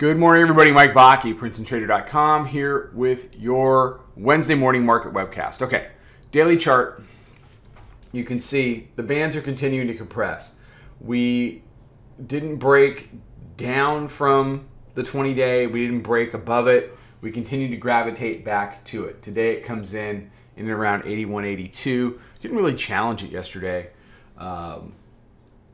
Good morning, everybody. Mike Vacchi, Princetontrader.com, here with your Wednesday morning market webcast. Okay, daily chart. You can see the bands are continuing to compress. We didn't break down from the 20-day. We didn't break above it. We continue to gravitate back to it. Today it comes in and around 81, 82. Didn't really challenge it yesterday at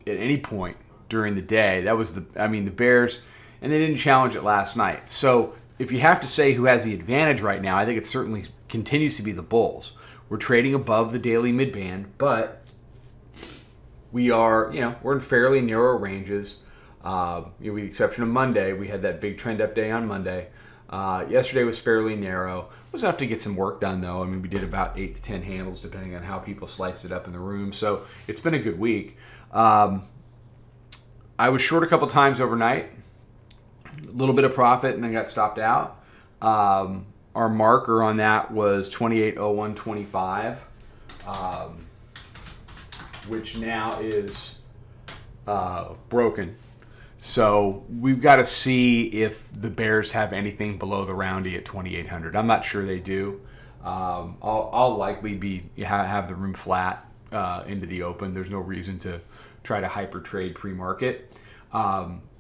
any point during the day. That was the Bears, and they didn't challenge it last night. So if you have to say who has the advantage right now, I think it certainly continues to be the Bulls. We're trading above the daily midband, but we are, we're in fairly narrow ranges. With the exception of Monday, we had that big trend up day on Monday. Yesterday was fairly narrow. It was enough to get some work done, though. We did about 8 to 10 handles, depending on how people sliced it up in the room. So it's been a good week. I was short a couple times overnight, a little bit of profit, and then got stopped out. Our marker on that was 28.0125, which now is broken. So we've got to see if the Bears have anything below the roundy at 2,800. I'm not sure they do. I'll likely have the room flat into the open. There's no reason to try to hyper trade pre-market.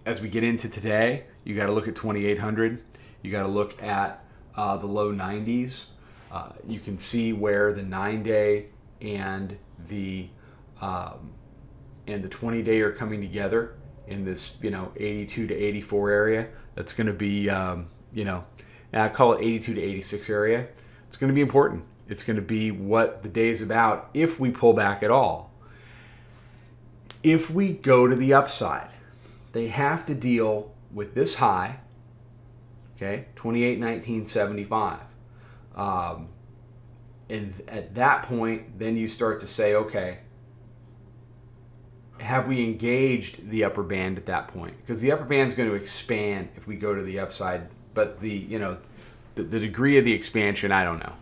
As we get into today, you got to look at 2,800. You got to look at the low 90s. You can see where the 9-day and the 20-day are coming together in this 82 to 84 area. That's going to be I call it 82 to 86 area. It's going to be important. It's going to be what the day is about if we pull back at all. If we go to the upside, they have to deal with this high, okay, 28.1975. And at that point, then you start to say, okay, have we engaged the upper band at that point? Because the upper band is going to expand if we go to the upside, but the degree of the expansion, I don't know.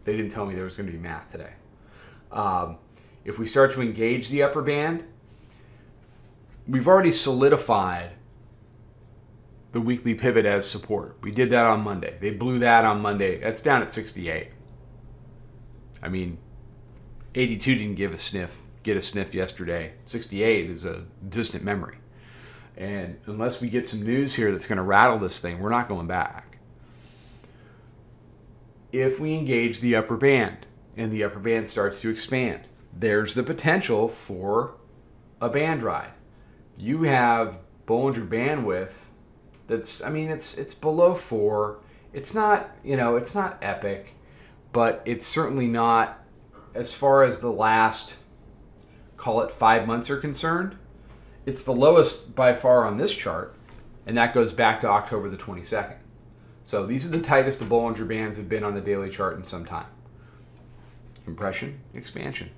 They didn't tell me there was going to be math today. If we start to engage the upper band, we've already solidified the weekly pivot as support. We did that on Monday. They blew that on Monday. That's down at 68. 82 didn't get a sniff yesterday. 68 is a distant memory. And unless we get some news here that's going to rattle this thing, we're not going back. If we engage the upper band and the upper band starts to expand, there's the potential for a band ride. You have Bollinger bandwidth that's, it's below 4. It's not, it's not epic, but it's certainly not, as far as the last, call it 5 months are concerned, it's the lowest by far on this chart, and that goes back to October the 22nd. So these are the tightest the Bollinger Bands have been on the daily chart in some time. Compression, expansion.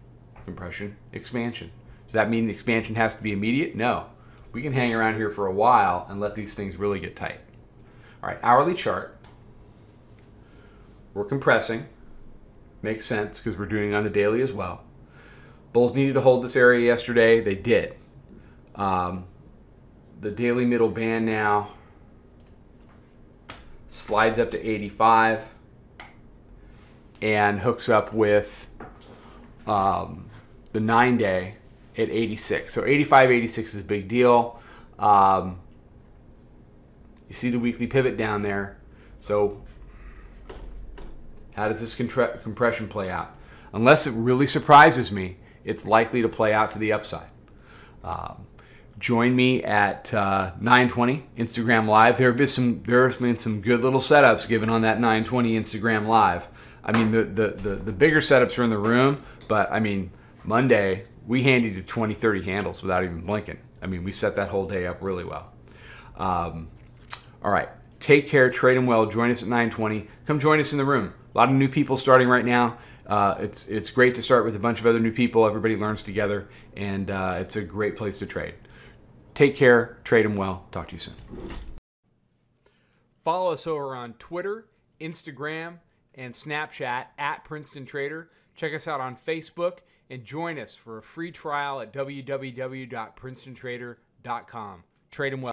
Compression, expansion. Does that mean the expansion has to be immediate? No. We can hang around here for a while and let these things really get tight. All right, hourly chart. We're compressing. Makes sense because we're doing it on the daily as well. Bulls needed to hold this area yesterday. They did. The daily middle band now slides up to 85 and hooks up with the 9-day at 86. So 85, 86 is a big deal. You see the weekly pivot down there. So how does this compression play out? Unless it really surprises me, it's likely to play out to the upside. Join me at 9:20 Instagram Live. There have been some good little setups given on that 9:20 Instagram Live. The bigger setups are in the room, but Monday we handed you 20, 30 handles without even blinking. We set that whole day up really well. All right, take care, trade them well. Join us at 9:20. Come join us in the room. A lot of new people starting right now. It's great to start with a bunch of other new people. Everybody learns together, and it's a great place to trade. Take care, trade them well. Talk to you soon. Follow us over on Twitter, Instagram, and Snapchat at Princeton Trader. Check us out on Facebook and join us for a free trial at www.princetontrader.com. Trade them well.